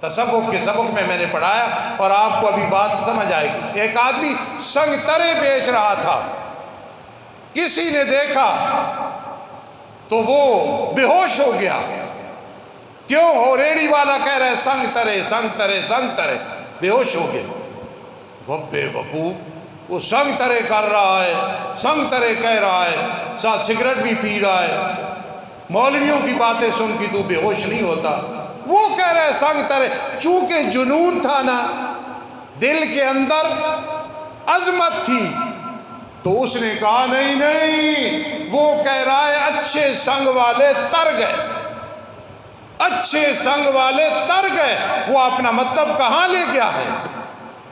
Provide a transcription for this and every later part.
تصوف کے سبق میں نے پڑھایا اور آپ کو ابھی بات سمجھ آئے گی۔ ایک آدمی سنگ ترے بیچ رہا تھا، کسی نے دیکھا تو وہ بے ہوش ہو گیا۔ کیوں ہو؟ ریڑی والا کہہ رہا ہے سنگ ترے سنگ ترے سنگ ترے، بے ہوش ہو گیا۔ بے وقوف، وہ سنگ ترے کر رہا ہے، سنگ ترے کہہ رہا ہے، ساتھ سگریٹ بھی پی رہا ہے، مولویوں کی باتیں سن کے تو بے ہوش نہیں ہوتا۔ وہ کہہ رہا ہے سنگ ترے، چونکہ جنون تھا نا، دل کے اندر عظمت تھی، تو اس نے کہا نہیں نہیں، وہ کہہ رہا ہے اچھے سنگ والے تر گئے، اچھے سنگ والے تر گئے۔ وہ اپنا مطلب کہاں لے گیا ہے؟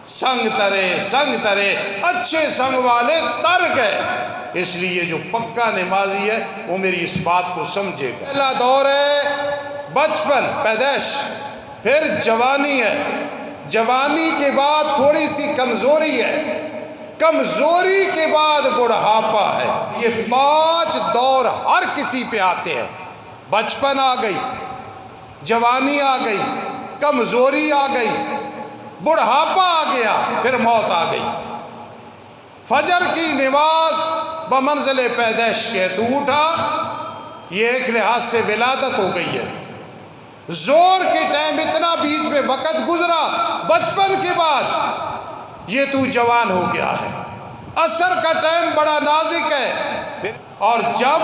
سنگ ترے اچھے سنگ والے تر گئے۔ اس لیے جو پکا نمازی ہے وہ میری اس بات کو سمجھے گا۔ پہلا دور ہے بچپن، پیدائش، پھر جوانی ہے، جوانی کے بعد تھوڑی سی کمزوری ہے، کمزوری کے بعد بڑھاپا ہے۔ یہ 5 دور ہر کسی پہ آتے ہیں۔ بچپن آ گئی، جوانی آ گئی، کمزوری آ گئی، بڑھاپا آ گیا، پھر موت آ گئی۔ فجر کی نماز بمنزل پیدائش کے، تو اٹھا، یہ ایک لحاظ سے ولادت ہو گئی ہے۔ زور کے ٹائم اتنا بیچ میں وقت گزرا بچپن کے بعد، یہ تو جوان ہو گیا ہے۔ عصر کا ٹائم بڑا نازک ہے، اور جب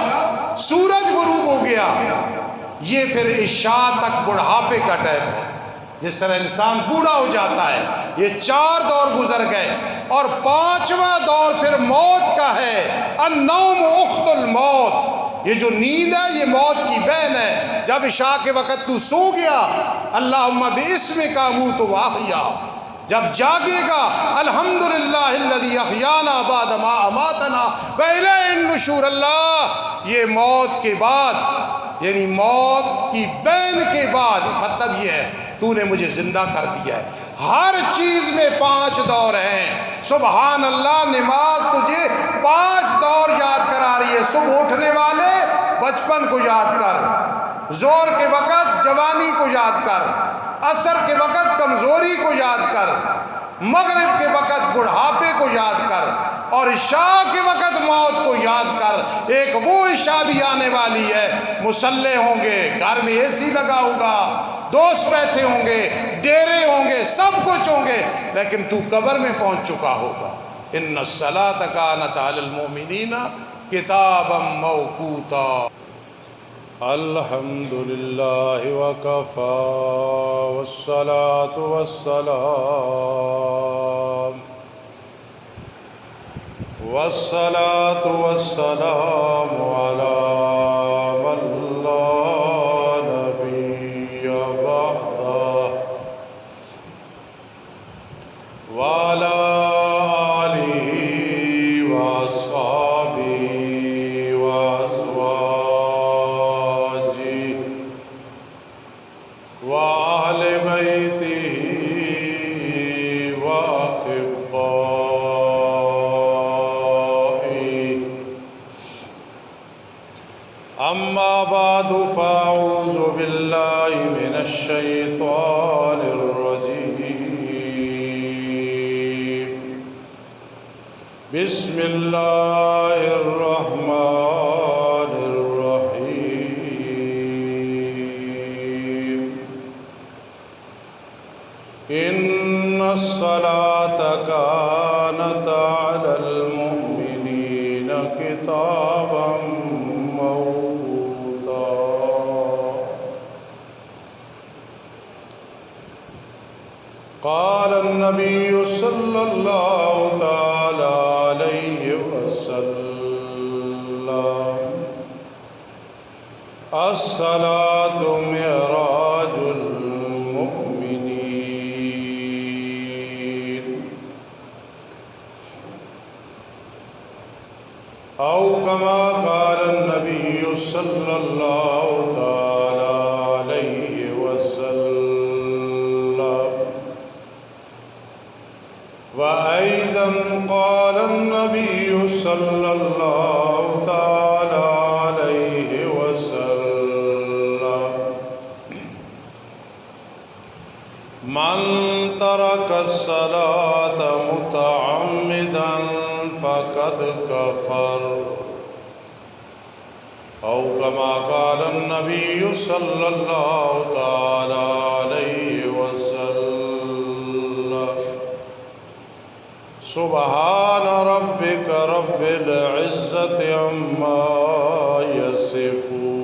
سورج غروب ہو گیا یہ پھر عشاء تک بڑھاپے کا ٹائم ہے۔ جس طرح انسان بوڑھا ہو جاتا ہے، یہ 4 دور گزر گئے، اور 5واں دور پھر موت کا ہے۔ النوم اخت الموت، یہ جو نیند ہے یہ موت کی بہن ہے۔ جب عشاء کے وقت تو سو گیا، اللہم باسمک اموت واحیا، جب جاگے گا الحمدللہ الذی احیانا بعد ما اماتنا والیہ النشور، اللہ یہ موت کے بعد، یعنی موت کی بین کے بعد، مطلب یہ ہے تو نے مجھے زندہ کر دیا ہے۔ ہر چیز میں 5 دور ہیں۔ سبحان اللہ، نماز تجھے 5 دور یاد کرا رہی ہے۔ صبح اٹھنے والے بچپن کو یاد کر، زور کے وقت جوانی کو یاد کر، عصر کے وقت کمزوری کو یاد کر، مغرب کے وقت بڑھاپے کو یاد کر، اور عشاء کے وقت موت کو یاد کر۔ ایک وہ عشاء بھی آنے والی ہے، مصلے ہوں گے، گھر میں اے سی لگا ہوگا، دوست بیٹھے ہوں گے، ڈیرے ہوں گے، سب کچھ ہوں گے، لیکن تو قبر میں پہنچ چکا ہوگا۔ ان الصلاۃ کانت علی المؤمنین کتابا موقوتا۔ الحمد للہ وکفی والصلاة والسلام علی من لا نبی بعدہ وعلی آلہ واصحابہ وازواجہ وأہل بیتہ اما بعد فاعوذ باللہ من الشیطان الرجیم، بسم اللہ الرحمن الرحیم۔ ان الصلاة کانت علی المؤمنین کتابا قال النبی صلی اللہ تعالی علیہ وسلم، الصلاة معراج المؤمنین، او کما قال النبی صلی اللہ تعالی علیہ وسلم۔ وأيضا قال النبي صلى الله تعالى عليه وسلم، من ترك الصلاة متعمدا فقد كفر أو كما قال النبي صلى الله تعالى عليه وسلم سبحان ربك رب العزة عما يصفون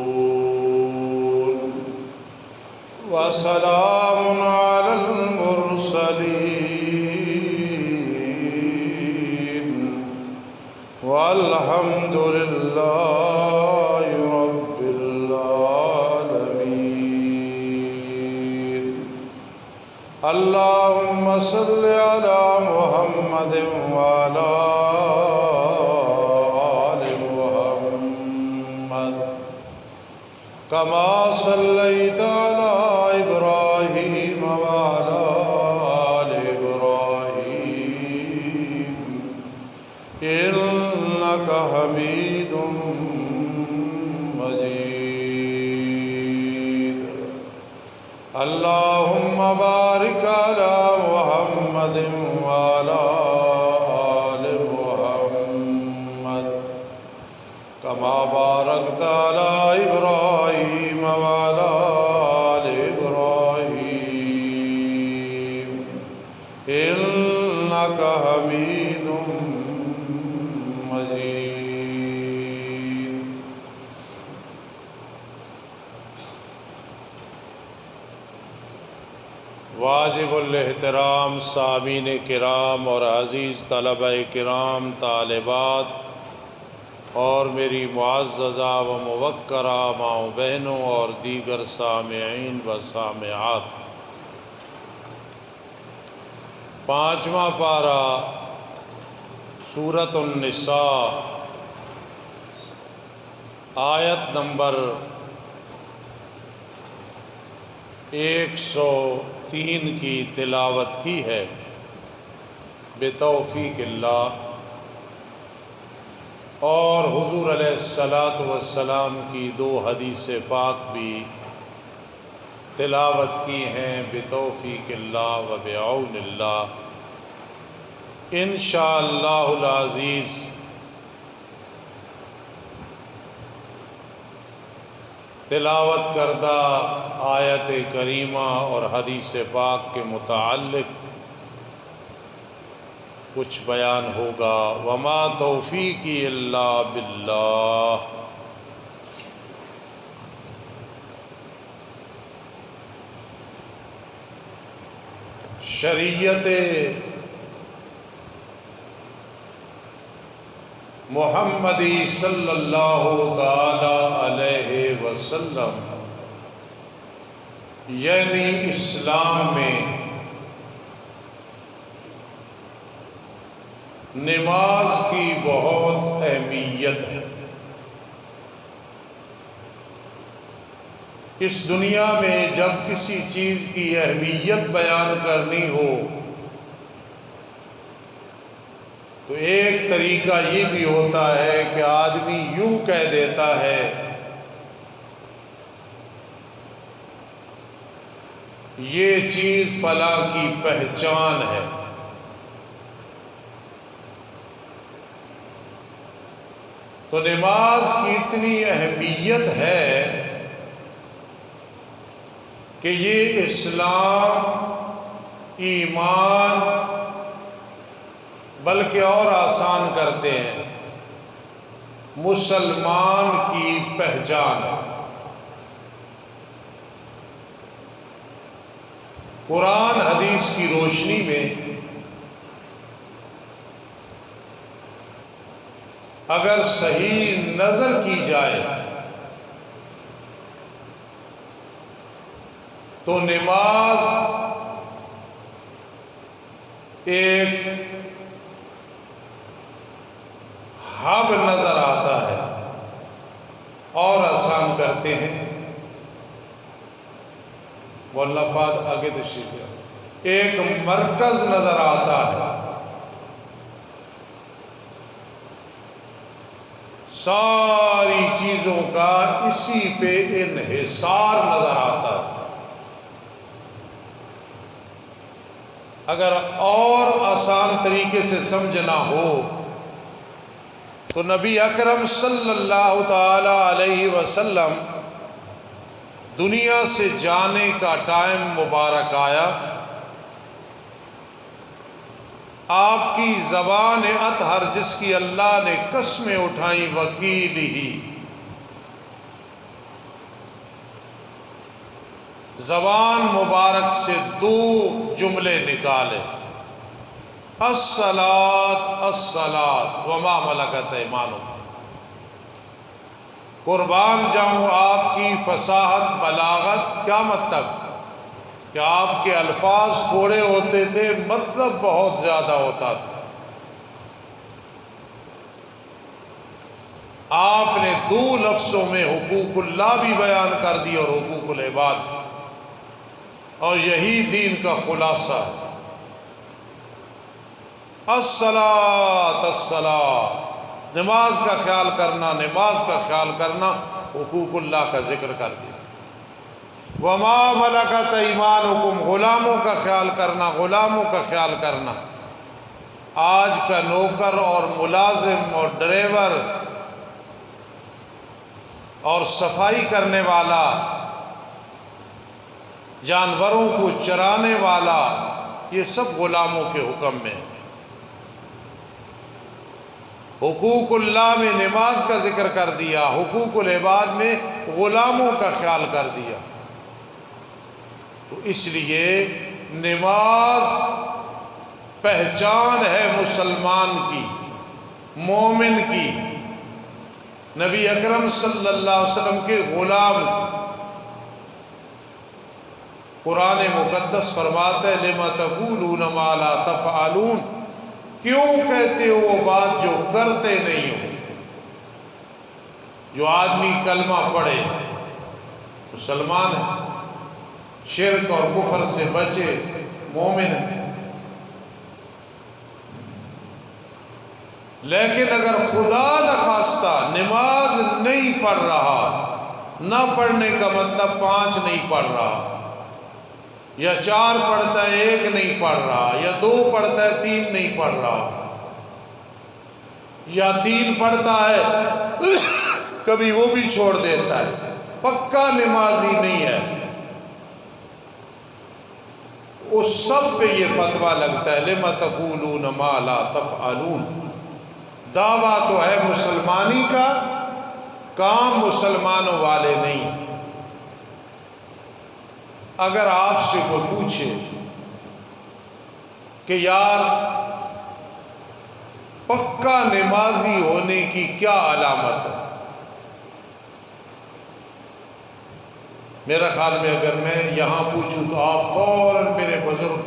وسلام على المرسلين والحمد لله رب العالمين. اللهم صل على محمد وعلى آل محمد كما صليت على إبراهيم وعلى آل إبراهيم إنك حميد مجيد. اللهم بارك على محمد وعلى آل محمد كما باركت على إبراهيم وعلى آل إبراهيم إنك حميد مجيد. واجب الاحترام سامعین کرام اور عزیز طلبہ کرام، طالبات اور میری معززہ و موقرہ ماؤں بہنوں اور دیگر سامعین و سامعات، 5واں پارہ سورۃ النساء آیت نمبر 103 کی تلاوت کی ہے بتوفیق اللہ، اور حضور علیہ الصلاۃ والسلام کی 2 حدیث پاک بھی تلاوت کی ہیں بتوفیق اللہ و بعون اللہ. انشاءاللہ العزیز تلاوت کردہ آیت کریمہ اور حدیث پاک کے متعلق کچھ بیان ہوگا. وما توفیقی الا باللہ. شریعت محمدی صلی اللہ تعالی علیہ وسلم یعنی اسلام میں نماز کی بہت اہمیت ہے. اس دنیا میں جب کسی چیز کی اہمیت بیان کرنی ہو تو ایک طریقہ یہ بھی ہوتا ہے کہ آدمی یوں کہہ دیتا ہے یہ چیز فلاں کی پہچان ہے. تو نماز کی اتنی اہمیت ہے کہ یہ اسلام، ایمان بلکہ اور آسان کرتے ہیں، مسلمان کی پہچان ہے. قرآن حدیث کی روشنی میں اگر صحیح نظر کی جائے تو نماز ایک ہب نظر آتا ہے اور آسان کرتے ہیں. مولانا فہد آگے تشریف لے. ایک مرکز نظر آتا ہے، ساری چیزوں کا اسی پہ انحصار نظر آتا ہے. اگر اور آسان طریقے سے سمجھنا ہو تو نبی اکرم صلی اللہ تعالی علیہ وسلم دنیا سے جانے کا ٹائم مبارک آیا، آپ کی زبان اطہر جس کی اللہ نے قسمیں اٹھائیں وکیل ہی، زبان مبارک سے دو جملے نکالے، الصلاۃ الصلاۃ وما ملکت ایمانکم۔ قربان جاؤں آپ کی فصاحت بلاغت، کیا مطلب کہ آپ کے الفاظ تھوڑے ہوتے تھے، مطلب بہت زیادہ ہوتا تھا۔ آپ نے دو لفظوں میں حقوق اللہ بھی بیان کر دی اور حقوق العباد بھی، اور یہی دین کا خلاصہ ہے۔ الصلاۃ الصلاۃ، نماز کا خیال کرنا، نماز کا خیال کرنا، حقوق اللہ کا ذکر کر دیا۔ وما ملکت ایمانکم، غلاموں کا خیال کرنا، غلاموں کا خیال کرنا۔ آج کا نوکر اور ملازم اور ڈرائیور اور صفائی کرنے والا، جانوروں کو چرانے والا، یہ سب غلاموں کے حکم میں ہے۔ حقوق اللہ میں نماز کا ذکر کر دیا، حقوق العباد میں غلاموں کا خیال کر دیا۔ تو اس لیے نماز پہچان ہے مسلمان کی، مومن کی، نبی اکرم صلی اللہ علیہ وسلم کے غلام کی۔ قرآن مقدس فرماتا ہے لِمَ تَقُولُونَ مَا لَا تَفْعَلُونَ، کیوں کہتے ہو وہ بات جو کرتے نہیں ہو۔ جو آدمی کلمہ پڑھے مسلمان ہے، شرک اور کفر سے بچے مومن ہے، لیکن اگر خدا نخواستہ نماز نہیں پڑھ رہا، نہ پڑھنے کا مطلب 5 نہیں پڑھ رہا، یا 4 پڑھتا ہے 1 نہیں پڑھ رہا، یا 2 پڑھتا ہے 3 نہیں پڑھ رہا، یا 3 پڑھتا ہے کبھی وہ بھی چھوڑ دیتا ہے، پکا نمازی نہیں ہے، اس سب پہ یہ فتویٰ لگتا ہے لِمَ تَقُولُونَ مَا لَا تَفْعَلُونَ۔ دعویٰ تو ہے مسلمانی کا، کام مسلمانوں والے نہیں ہیں۔ اگر آپ سے کوئی پوچھے کہ یار پکا نمازی ہونے کی کیا علامت ہے، میرا خیال میں اگر میں یہاں پوچھوں تو آپ فوراً میرے بزرگ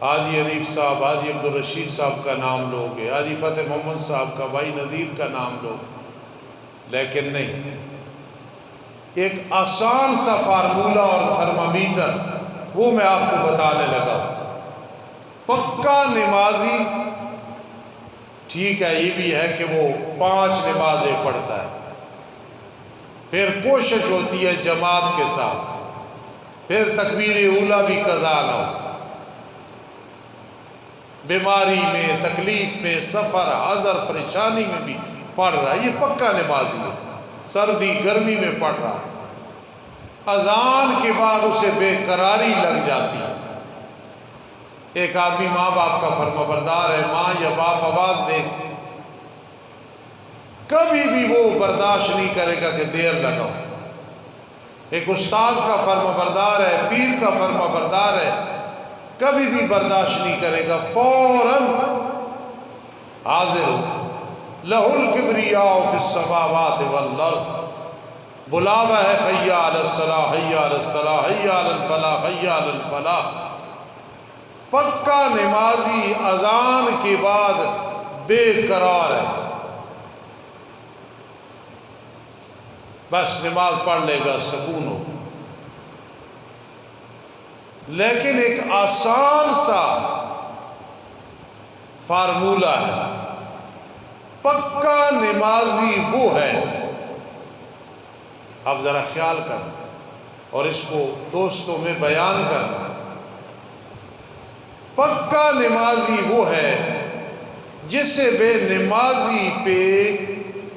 حاجی حنیف صاحب، حاجی عبدالرشید صاحب کا نام لوگے، حاجی فتح محمد صاحب کا، بھائی نذیر کا نام لوگے، لیکن نہیں۔ ایک آسان سا فارمولہ اور تھرمامیٹر وہ میں آپ کو بتانے لگا۔ پکا نمازی ٹھیک ہے، یہ بھی ہے کہ وہ 5 نمازیں پڑھتا ہے، پھر کوشش ہوتی ہے جماعت کے ساتھ، پھر تکبیر اولیٰ بھی قضا نہ ہو، بیماری میں، تکلیف میں، سفر، حضر، پریشانی میں بھی پڑھ رہا ہے، یہ پکا نمازی ہے۔ سردی گرمی میں پڑھ رہا ہے، اذان کے بعد اسے بے قراری لگ جاتی ہے۔ ایک آدمی ماں باپ کا فرما بردار ہے، ماں یا باپ آواز دے، کبھی بھی وہ برداشت نہیں کرے گا کہ دیر لگاؤ۔ ایک استاذ کا فرما بردار ہے، پیر کا فرما بردار ہے، کبھی بھی برداشت نہیں کرے گا، فوراً حاضر ہو۔ لَهُ الْكِبْرِيَاءُ فِي السَّمَاوَاتِ وَالْأَرْضِ، بلاوا ہے حَيَّ عَلَى الصَّلَاةِ حَيَّ عَلَى الصَّلَاةِ حَيَّ عَلَى الْفَلَاحِ حَيَّ عَلَى الْفَلَاحِ۔ پکا نمازی اذان کے بعد بے قرار ہے، بس نماز پڑھ لے گا سکون ہو۔ لیکن ایک آسان سا فارمولہ ہے، پکا نمازی وہ ہے، آپ ذرا خیال کریں اور اس کو دوستوں میں بیان کریں۔ پکا پکا نمازی وہ ہے جسے بے نمازی پہ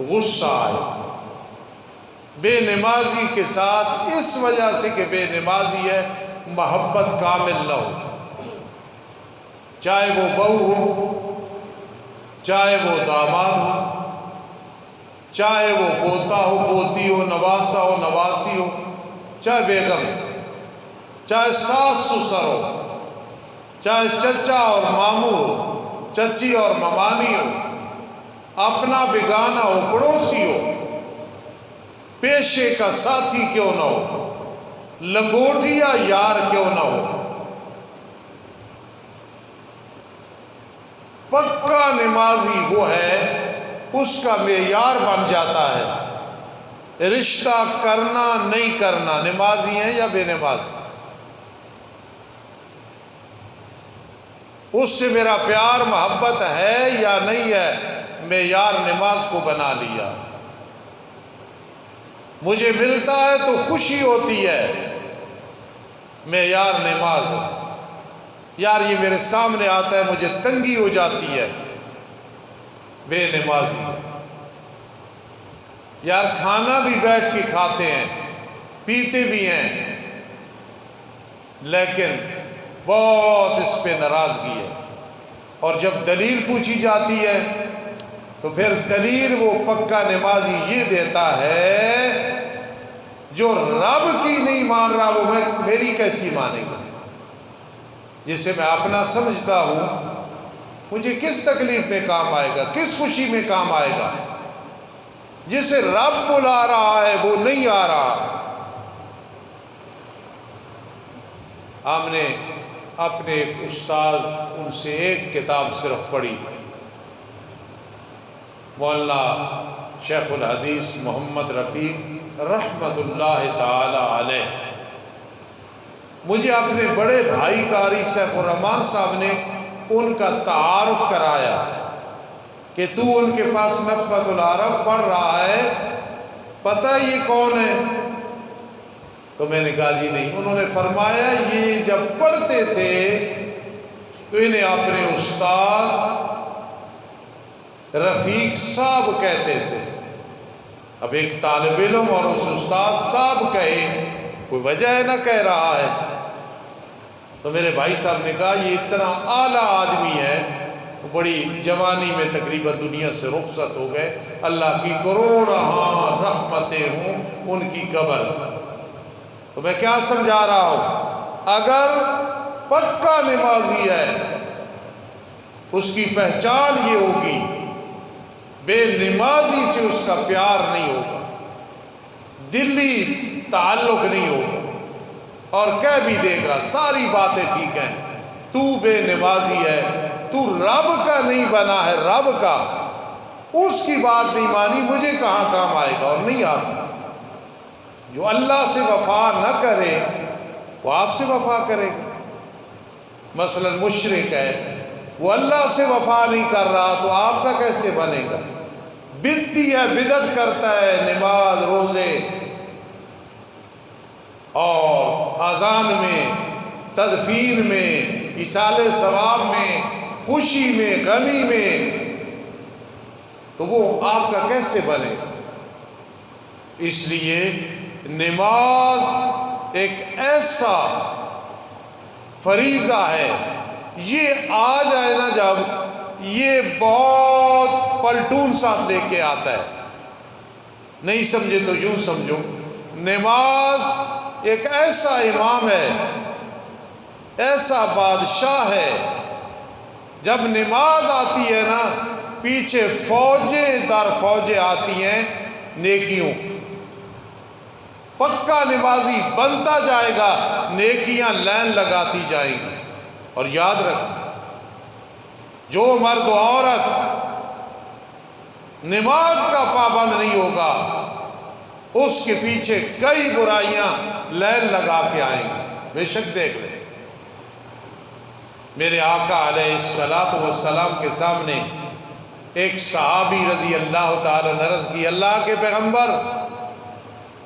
غصہ آئے، بے نمازی کے ساتھ اس وجہ سے کہ بے نمازی ہے محبت کامل نہ ہو، چاہے وہ بہو ہو، چاہے وہ داماد ہو، چاہے وہ پوتا ہو، پوتی ہو، نواسا ہو، نواسی ہو، چاہے بیگم، چاہے ساس سسر ہو، چاہے چچا اور ماموں ہو، چچی اور ممانی ہو، اپنا بیگانہ ہو، پڑوسی ہو، پیشے کا ساتھی کیوں نہ ہو، لنگوٹیا یار کیوں نہ ہو، پکا نمازی وہ ہے، اس کا معیار بن جاتا ہے رشتہ کرنا نہیں کرنا، نمازی ہیں یا بے نمازی، اس سے میرا پیار محبت ہے یا نہیں ہے، معیار نماز کو بنا لیا، مجھے ملتا ہے تو خوشی ہوتی ہے، معیار نماز ہے، یار یہ میرے سامنے آتا ہے مجھے تنگی ہو جاتی ہے، بے نمازی ہے، یار کھانا بھی بیٹھ کے کھاتے ہیں، پیتے بھی ہیں، لیکن بہت اس پہ ناراضگی ہے، اور جب دلیل پوچھی جاتی ہے تو پھر دلیل وہ پکا نمازی یہ دیتا ہے جو رب کی نہیں مان رہا وہ میری کیسی مانے گا، جسے میں اپنا سمجھتا ہوں مجھے کس تکلیف میں کام آئے گا، کس خوشی میں کام آئے گا، جسے رب بلا رہا ہے وہ نہیں آ رہا۔ ہم نے اپنے ایک استاذ ان سے ایک کتاب صرف پڑھی تھی، مولانا شیخ الحدیث محمد رفیق رحمت اللہ تعالی علیہ، مجھے اپنے بڑے بھائی قاری سیف الرحمان صاحب نے ان کا تعارف کرایا کہ تو ان کے پاس نفقۃ العرب پڑھ رہا ہے، پتہ یہ کون ہے؟ تو میں نے کہا جی نہیں۔ انہوں نے فرمایا یہ جب پڑھتے تھے تو انہیں اپنے استاذ رفیق صاحب کہتے تھے۔ اب ایک طالب علم اور اس استاذ صاحب کہے، کوئی وجہ ہے نہ کہہ رہا ہے، تو میرے بھائی صاحب نے کہا یہ اتنا اعلیٰ آدمی ہے، بڑی جوانی میں تقریباً دنیا سے رخصت ہو گئے، اللہ کی کروڑاں رحمتیں ہوں ان کی قبر۔ تو میں کیا سمجھا رہا ہوں، اگر پکا نمازی ہے اس کی پہچان یہ ہوگی، بے نمازی سے اس کا پیار نہیں ہوگا، دلی تعلق نہیں ہوگا، اور کہہ بھی دے گا ساری باتیں ٹھیک ہیں، تو بے نمازی ہے، تو رب کا نہیں بنا ہے، رب کا، اس کی بات نہیں مانی، مجھے کہاں کام آئے گا، اور نہیں آتا۔ جو اللہ سے وفا نہ کرے وہ آپ سے وفا کرے گا۔ مثلا مشرک ہے، وہ اللہ سے وفا نہیں کر رہا تو آپ کا کیسے بنے گا؟ بدعتی ہے، بدعت کرتا ہے، نماز روزے اور اذان میں، تدفین میں، ایصال ثواب میں، خوشی میں، غمی میں، تو وہ آپ کا کیسے بنے گا؟ اس لیے نماز ایک ایسا فریضہ ہے، یہ آ جائے نا جب، یہ بہت پلٹون ساتھ لے کے آتا ہے۔ نہیں سمجھے تو یوں سمجھو، نماز ایک ایسا امام ہے، ایسا بادشاہ ہے، جب نماز آتی ہے نا پیچھے فوجیں در فوجیں آتی ہیں نیکیوں کی۔ پکا نمازی بنتا جائے گا، نیکیاں لائن لگاتی جائیں گی۔ اور یاد رکھ، جو مرد و عورت نماز کا پابند نہیں ہوگا اس کے پیچھے کئی برائیاں لائن لگا کے آئیں گی۔ بے شک دیکھ لیں، میرے آقا علیہ الصلوۃ والسلام کے سامنے ایک صحابی رضی اللہ تعالی عنہ عرض کی، اللہ کے پیغمبر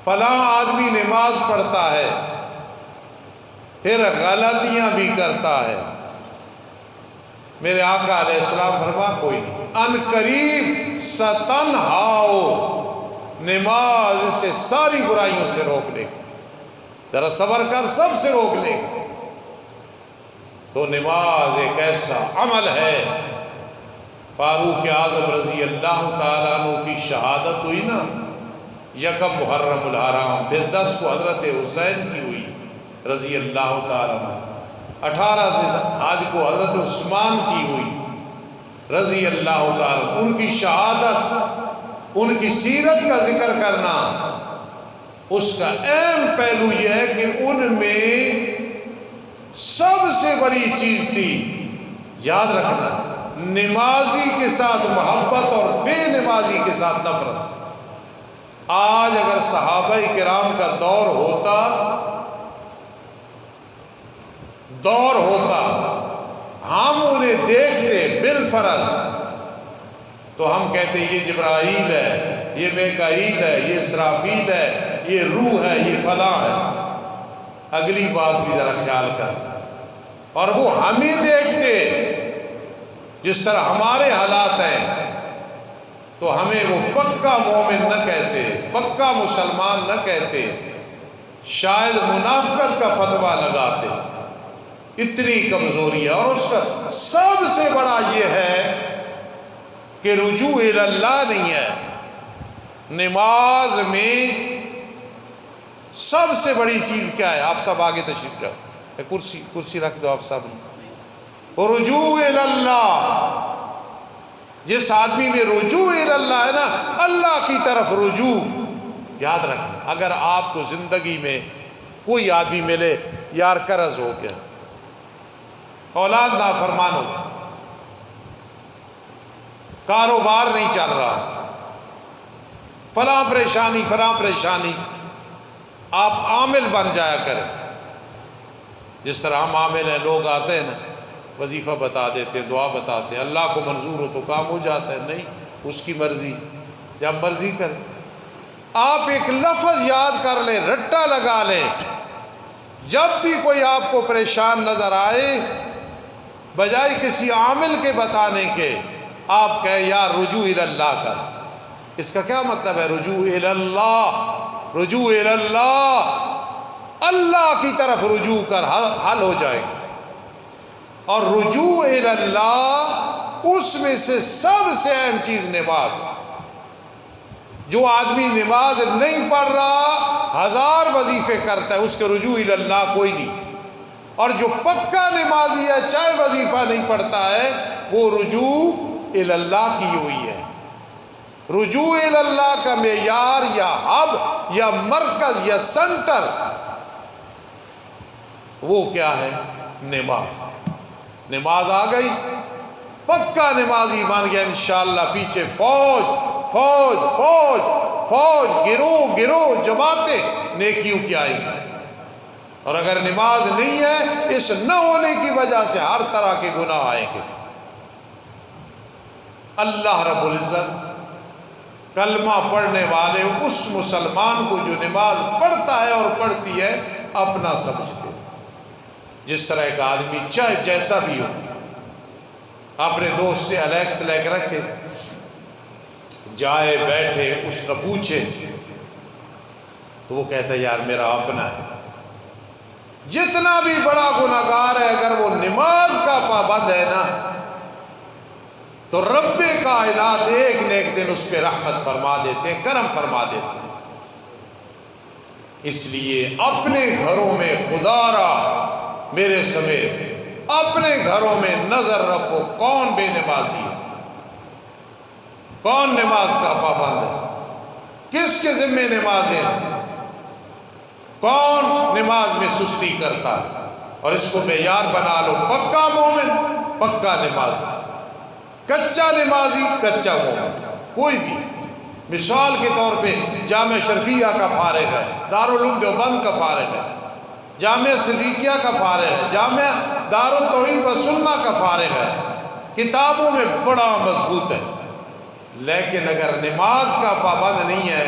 فلاں آدمی نماز پڑھتا ہے پھر غلطیاں بھی کرتا ہے، میرے آقا علیہ السلام فرما کوئی نہیں، ان قریب ستنہاؤ، نماز سے ساری برائیوں سے روک لے گی، ذرا صبر کر، سب سے روک لے گی۔ تو نماز ایک ایسا عمل ہے، فاروق اعظم رضی اللہ تعالیٰ عنہ کی شہادت ہوئی نا یکم محرم الحرام، پھر 10 کو حضرت حسین کی ہوئی رضی اللہ تعالیٰ عنہ، 18 سے حج کو حضرت عثمان کی ہوئی رضی اللہ تعالیٰ، ان کی شہادت، ان کی سیرت کا ذکر کرنا، اس کا اہم پہلو یہ ہے کہ ان میں سب سے بڑی چیز تھی، یاد رکھنا، نمازی کے ساتھ محبت اور بے نمازی کے ساتھ نفرت۔ آج اگر صحابہ کرام کا دور ہوتا ہم انہیں دیکھتے بالفرض تو ہم کہتے یہ جبرائیل ہے، یہ میکائیل ہے، یہ اسرافیل ہے، یہ روح ہے، یہ فلاں ہے۔ اگلی بات بھی ذرا خیال کر، اور وہ ہمیں دیکھتے جس طرح ہمارے حالات ہیں تو ہمیں وہ پکا مومن نہ کہتے، پکا مسلمان نہ کہتے، شاید منافقت کا فتویٰ لگاتے۔ اتنی کمزوری ہے، اور اس کا سب سے بڑا یہ ہے کہ رجوع اللہ نہیں ہے۔ نماز میں سب سے بڑی چیز کیا ہے؟ آپ سب آگے تشریف جاؤ، کرسی رکھ دو آپ سب۔ رجوع اللہ، جس آدمی میں رجوع اللہ ہے نا، اللہ کی طرف رجوع، یاد رکھنا، اگر آپ کو زندگی میں کوئی آدمی ملے، یار قرض ہو گیا، اولاد نافرمان ہو، کاروبار نہیں چل رہا، فلاں پریشانی، آپ عامل بن جایا کریں۔ جس طرح ہم عامل ہیں، لوگ آتے ہیں نا، وظیفہ بتا دیتے ہیں، دعا بتاتے ہیں، اللہ کو منظور ہو تو کام ہو جاتا ہے، نہیں اس کی مرضی، جب مرضی کرے۔ آپ ایک لفظ یاد کر لیں، رٹا لگا لیں، جب بھی کوئی آپ کو پریشان نظر آئے، بجائے کسی عامل کے بتانے کے آپ کہیں یار رجوع اللہ کر۔ اس کا کیا مطلب ہے؟ رجوع اللہ، اللہ کی طرف رجوع کر، حل ہو جائے گا۔ اور رجوع اللہ، اس میں سے سب سے اہم چیز نماز ہے۔ جو آدمی نماز نہیں پڑھ رہا، 1000 وظیفے کرتا ہے، اس کے رجوع اللہ کوئی نہیں۔ اور جو پکا نمازی ہے، چاہے وظیفہ نہیں پڑھتا ہے، وہ رجوع اللہ کی ہوئی ہے۔ رجوع اللہ کا معیار یا ہب یا مرکز یا سنٹر وہ کیا ہے؟ نماز۔ نماز آ گئی، پکا نمازی بن گیا، انشاءاللہ پیچھے فوج، گروہ جماعتیں نیکیوں کی آئیں گی۔ اور اگر نماز نہیں ہے، اس نہ ہونے کی وجہ سے ہر طرح کے گناہ آئیں گے۔ اللہ رب العزت کلمہ پڑھنے والے اس مسلمان کو جو نماز پڑھتا ہے اور پڑھتی ہے اپنا سمجھتے ہیں۔ جس طرح ایک آدمی چاہے جیسا بھی ہو، اپنے دوست سے الیکس لے کے رکھے، جائے بیٹھے، اس کا پوچھے تو وہ کہتا ہے یار میرا اپنا ہے۔ جتنا بھی بڑا گناہگار ہے، اگر وہ نماز کا پابند ہے نا، تو رب کائنات ایک نہ ایک دن اس پہ رحمت فرما دیتے ہیں، کرم فرما دیتے ہیں۔ اس لیے اپنے گھروں میں خدا را میرے سمیت اپنے گھروں میں نظر رکھو، کون بے نمازی ہے، کون نماز کا پابند ہے، کس کے ذمہ نمازیں ہیں، کون نماز میں سستی کرتا ہے۔ اور اس کو معیار بنا لو، پکا مومن پکا نمازی، کچا نمازی کچا مومن، کوئی بھی۔ مثال کے طور پہ جامعہ شرفیہ کا فارغ ہے، دارالعلوم دیوبند کا فارغ ہے، جامعہ صدیقیہ کا فارغ ہے، جامعہ دارالتوحید و سنہ کا فارغ ہے، کتابوں میں بڑا مضبوط ہے، لیکن اگر نماز کا پابند نہیں ہے،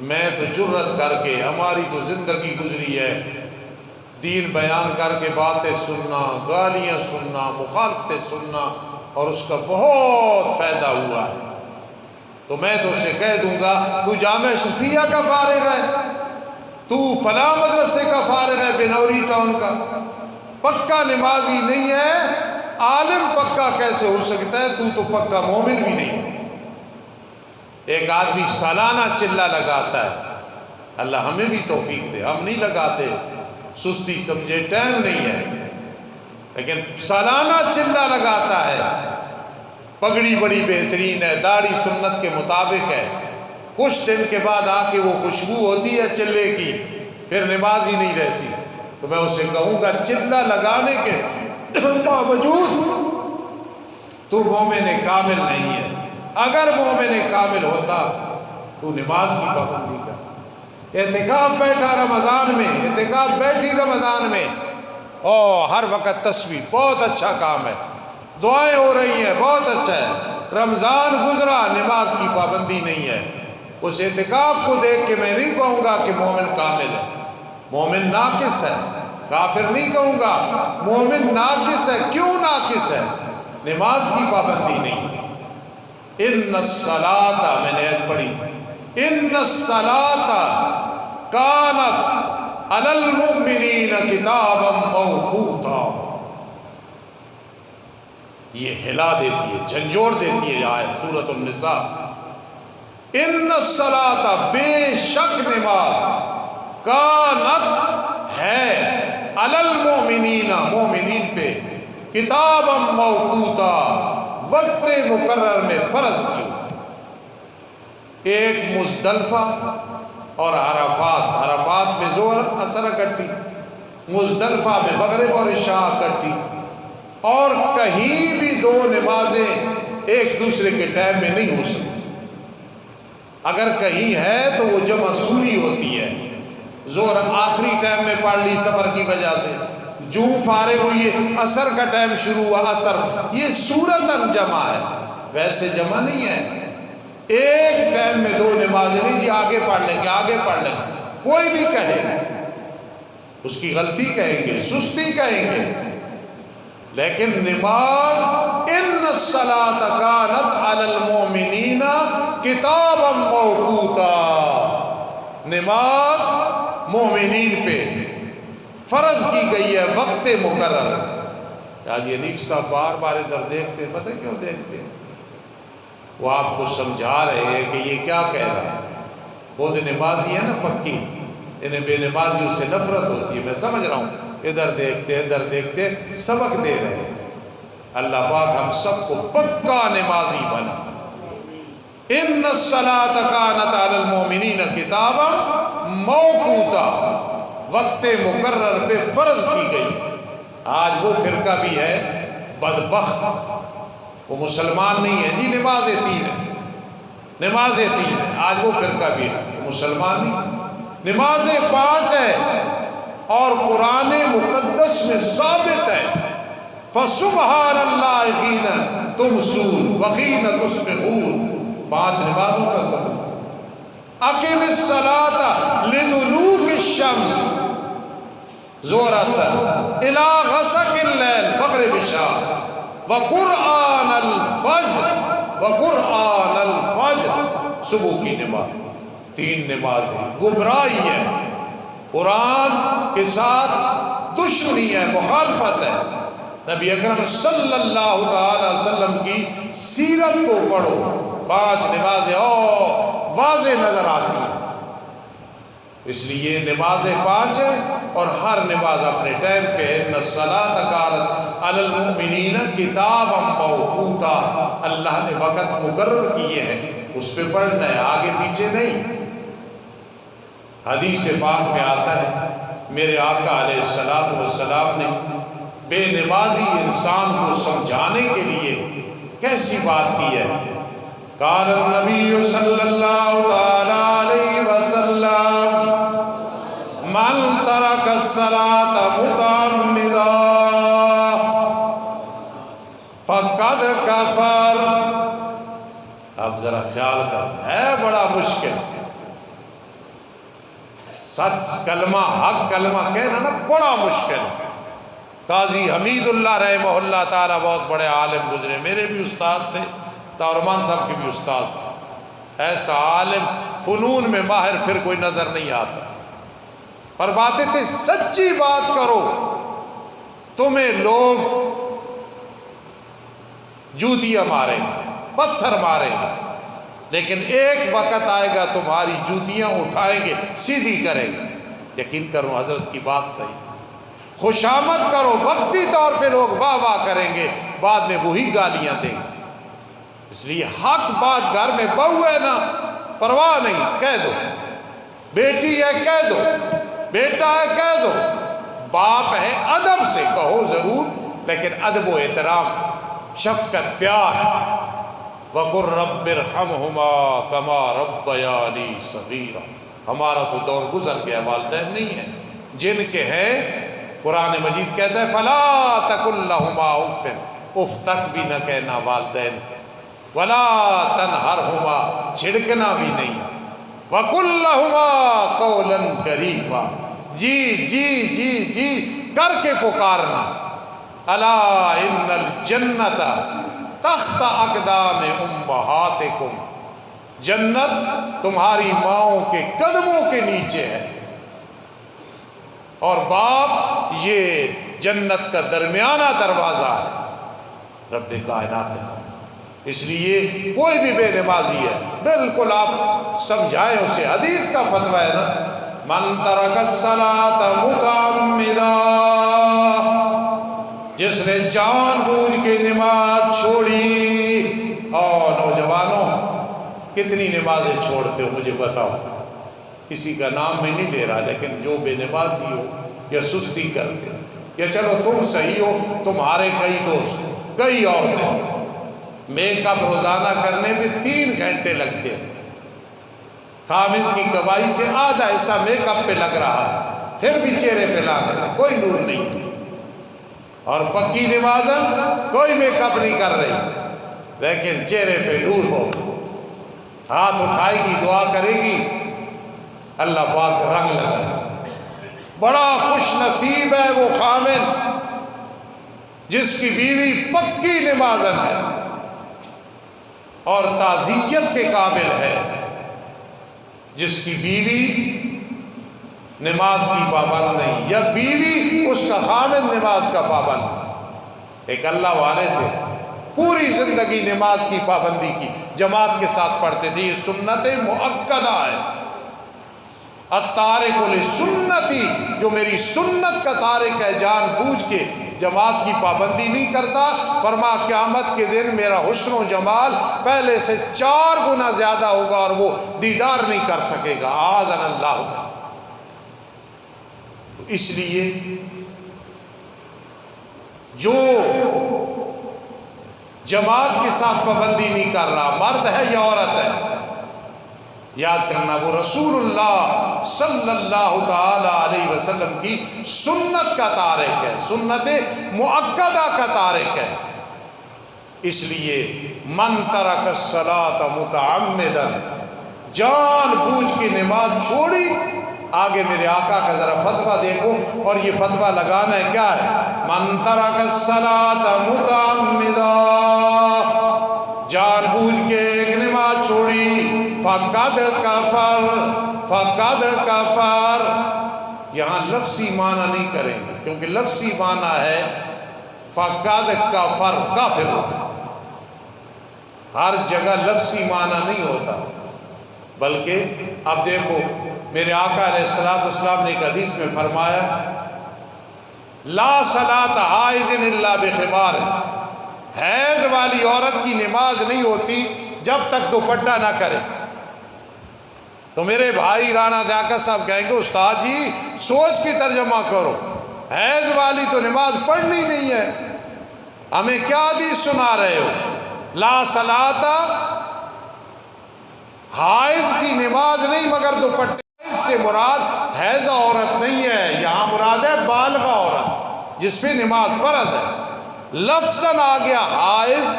میں تو جرت کر کے، ہماری تو زندگی گزری ہے دین بیان کر کے باتیں سننا، گالیاں سننا، مخالفتیں سننا، اور اس کا بہت فائدہ ہوا ہے، تو میں تو اسے کہہ دوں گا تو جامعہ شفیہ کا فارغ ہے، تو فلاں مدرسے کا فارغ ہے بنوری ٹاؤن کا، پکا نمازی نہیں ہے، عالم پکا کیسے ہو سکتا ہے؟ تو پکا مومن بھی نہیں ہے۔ ایک آدمی سالانہ چلہ لگاتا ہے، اللہ ہمیں بھی توفیق دے، ہم نہیں لگاتے، سستی سمجھے، ٹائم نہیں ہے، لیکن سالانہ چلہ لگاتا ہے، پگڑی بڑی بہترین ہے، داڑھی سنت کے مطابق ہے، کچھ دن کے بعد آ کے وہ خوشبو ہوتی ہے چلے کی، پھر نماز ہی نہیں رہتی، تو میں اسے کہوں گا چلہ لگانے کے باوجود تو مومن کامل نہیں ہے۔ اگر مومن کامل ہوتا تو نماز کی پابندی کر، اعتکاف بیٹھا رمضان میں، اعتکاف بیٹھی رمضان میں، ہر وقت تسبیح، بہت اچھا کام ہے، دعائیں ہو رہی ہیں، بہت اچھا ہے، رمضان گزرا، نماز کی پابندی نہیں ہے، اس اعتکاف کو دیکھ کے میں نہیں کہوں گا کہ مومن کامل ہے، مومن ناقص ہے، کافر نہیں کہوں گا، مومن ناقص ہے۔ کیوں ناقص ہے؟ نماز کی پابندی نہیں ہے۔ ان الصلاۃ، میں نے ایت پڑھی تھی، ان الصلاۃ کانت علی المؤمنین کتابا موقوتا، یہ ہلا دیتی ہے، جھنجھوڑ دیتی ہے آیت سورۃ النساء۔ ان الصلاۃ، بے شک نماز، کانت ہے، علی المؤمنین، مومنین پہ، کتابا موقوتا، وقت مقرر میں فرض کی۔ ایک مزدلفہ اور عرفات، عرفات میں ظہر اثر اکٹھی، مزدلفہ میں مغرب اور عشاء اکٹھی، اور کہیں بھی دو نمازیں ایک دوسرے کے ٹائم میں نہیں ہو سکتی، اگر کہیں ہے تو وہ جمع سوری ہوتی ہے، ظہر آخری ٹائم میں پڑھ لی سفر کی وجہ سے، جو فارغ ہوئی عصر کا ٹائم شروع ہوا عصر، یہ صورتاً جمع ہے، ویسے جمع نہیں ہے، ایک ٹائم میں دو نمازیں نہیں، جی آگے پڑھ لیں گے، آگے پڑھ لیں گے، کوئی بھی کہے اس کی غلطی کہیں گے، سستی کہیں گے، لیکن نماز، ان الصلاۃ کانت علی المؤمنین کتابا موقوتا، نماز مومنین پہ فرض کی گئی ہے وقت مقرر۔ حاجی حنیف صاحب بار بار ادھر دیکھتے ہیں، پتہ کیوں دیکھتے ہیں؟ وہ آپ کو سمجھا رہے ہیں کہ یہ کیا کہہ رہا ہے، خود نمازی ہے نا پکی، انہیں بے نمازیوں سے نفرت ہوتی ہے، میں سمجھ رہا ہوں، ادھر دیکھتے ہیں ادھر دیکھتے ہیں، سبق دے رہے ہیں۔ اللہ پاک ہم سب کو پکا نمازی بنا۔ ان الصلاۃ کانت علی المؤمنین کتابا موقوتا، وقت مقرر پہ فرض کی گئی۔ آج وہ فرقہ بھی ہے بدبخت، وہ مسلمان نہیں ہے، جی نمازیں تین ہیں، نمازیں تین ہیں، آج وہ فرقہ بھی ہے، وہ مسلمان نہیں، نمازیں پانچ ہیں، اور قرآن مقدس میں ثابت ہے، فَسُبْحَانَ اللَّهِ حِينَ تُمْسُونَ وَحِينَ تُصْبِحُونَ، پانچ نمازوں کا سبب۔ اقم الصلاۃ لدلوک الشمس، ظہر اثر، الی غسق اللیل، مغرب عشاء، وقرآن الفجر، وقرآن الفجر، صبح کی نماز، تین نمازیں۔ گمراہی ہے، قرآن کے ساتھ دشمنی ہے، مخالفت ہے۔ نبی اکرم صلی اللہ تعالی وسلم کی سیرت کو پڑھو، پانچ نمازیں واضح نظر آتی ہیں، اس لیے نمازیں پانچ ہیں، اور ہر نماز اپنے ٹائم پہ۔ ان الصلاۃ کانت علی المؤمنین کتابا موقوتا، اللہ نے وقت مقرر کیے ہیں، اس پہ پڑھنا ہے، آگے پیچھے نہیں۔ حدیث پاک میں آتا ہے، میرے آقا علیہ السلام نے بے نمازی انسان کو سمجھانے کے لیے کیسی بات کی ہے۔ قال النبی صلی اللہ تعالی علیہ وسلم، من ترک الصلاۃ متعمدا فقد کفر۔ اب ذرا خیال کر، ہے بڑا مشکل، سچ کلمہ، حق کلمہ کہنا نا بڑا مشکل ہے۔ قاضی حمید اللہ رحمہ اللہ تعالیٰ بہت بڑے عالم گزرے، میرے بھی استاذ تھے، طاہر صاحب کے بھی استاذ تھے۔ ایسا عالم، فنون میں ماہر پھر کوئی نظر نہیں آتا۔ فرماتے تھے سچی بات کرو، تمہیں لوگ جوتیاں ماریں گے، پتھر ماریں گے، لیکن ایک وقت آئے گا تمہاری جوتیاں اٹھائیں گے، سیدھی کریں گے۔ یقین کرو حضرت کی بات صحیح۔ خوشامد کرو، وقتی طور پہ لوگ واہ واہ کریں گے، بعد میں وہی گالیاں دیں گے۔ اس لیے حق بات، گھر میں بہو ہے نا، پرواہ نہیں، کہہ دو، بیٹی ہے کہہ دو، بیٹا ہے کہہ دو، باپ ہے ادب سے کہو ضرور، لیکن ادب و احترام، شفقت، پیار۔ وَقُلْ رَبِّ ارْحَمْهُمَا كَمَا رَبَّيَانِي صَغِيرًا۔ ہمارا تو دور گزر گیا، والدین نہیں ہیں، جن کے ہیں قرآن مجید کہتا ہے فَلَا تَقُلْ لَهُمَا اُفٍّ، اف تک بھی نہ کہنا والدین، وَلَا تَنْهَرْهُمَا، چھڑکنا بھی نہیں، وَقُلْ لَهُمَا قَوْلًا كَرِيمًا، جی جی جی جی کر کے پکارنا۔ أَلَا إِنَّ الْجَنَّةَ تحت اقدام امہاتکم، جنت تمہاری ماؤں کے قدموں کے نیچے ہے، اور باپ یہ جنت کا درمیانہ دروازہ ہے۔ رب کائنات نے اس لیے کوئی بھی بے نمازی ہے، بالکل آپ سمجھائیں اسے، حدیث کا فتویٰ ہے نا، من ترک الصلاۃ متعمدا، جس نے جان بوجھ کے نماز چھوڑی۔ اور نوجوانوں کتنی نمازیں چھوڑتے ہو مجھے بتاؤ، کسی کا نام میں نہیں لے رہا، لیکن جو بے نمازی ہو یا سستی کرتے، یا چلو تم صحیح ہو، تمہارے کئی دوست، کئی عورتیں میک اپ روزانہ کرنے میں 3 گھنٹے لگتے ہیں، خامد کی کمائی سے آدھا حصہ میک اپ پہ لگ رہا ہے، پھر بھی چہرے پہ لانے کا کوئی نور نہیں، اور پکی نمازن کوئی میک اپ نہیں کر رہی، لیکن چہرے پہ نور ہو، ہاتھ اٹھائے گی، دعا کرے گی، اللہ پاک رنگ لگائے۔ بڑا خوش نصیب ہے وہ خامد جس کی بیوی پکی نمازن ہے اور تعزیت کے قابل ہے، جس کی بیوی نماز کی پابند نہیں، یا بیوی اس کا خامد نماز کا پابند۔ ایک اللہ والے تھے، پوری زندگی نماز کی پابندی کی، جماعت کے ساتھ پڑھتے تھے، یہ سنت مؤکدہ ہے۔ التارک لسنتی، جو میری سنت کا تارک ہے، جان بوجھ کے جماعت کی پابندی نہیں کرتا، فرما قیامت کے دن میرا حسن و جمال پہلے سے 4 گنا زیادہ ہوگا اور وہ دیدار نہیں کر سکے گا، اعاذنا اللہ۔ اس لیے جو جماعت کے ساتھ پابندی نہیں کر رہا، مرد ہے یا عورت ہے، یاد کرنا وہ رسول اللہ صلی اللہ تعالی علیہ وسلم کی سنت کا تارک ہے، سنت مؤکدہ کا تارک ہے۔ اس لیے من ترک الصلاۃ متعمدا، جان بوجھ کے نماز چھوڑی۔ آگے میرے آقا کا ذرا فتویٰ دیکھو، اور یہ فتویٰ لگانا ہے کیا ہے، من ترک الصلاۃ متعمدا، جان بوجھ کے ایک نماز چھوڑی، فقد کفر، فقد کفر۔ یہاں لفظی معنی نہیں کریں گے، کیونکہ لفظی معنی ہے فقد کفر، کافر ہو گیا۔ ہر جگہ لفظی معنی نہیں ہوتا، بلکہ اب دیکھو میرے آقا علیہ السلام نے ایک حدیث میں فرمایا، لا صلاۃ حائض الا بخمار، حیض والی عورت کی نماز نہیں ہوتی جب تک دوپٹہ نہ کرے۔ تو میرے بھائی رانا دیاکر صاحب کہیں گے استاد جی سوچ کی ترجمہ کرو، حیض والی تو نماز پڑھنی نہیں ہے، ہمیں کیا حدیث سنا رہے ہو؟ لا صلاۃ، حائض کی نماز نہیں مگر دوپٹے، اس سے مراد حیضہ عورت نہیں ہے، یہاں مراد ہے بالغہ عورت جس پہ نماز فرض ہے۔ لفظاً آ گیا حائض،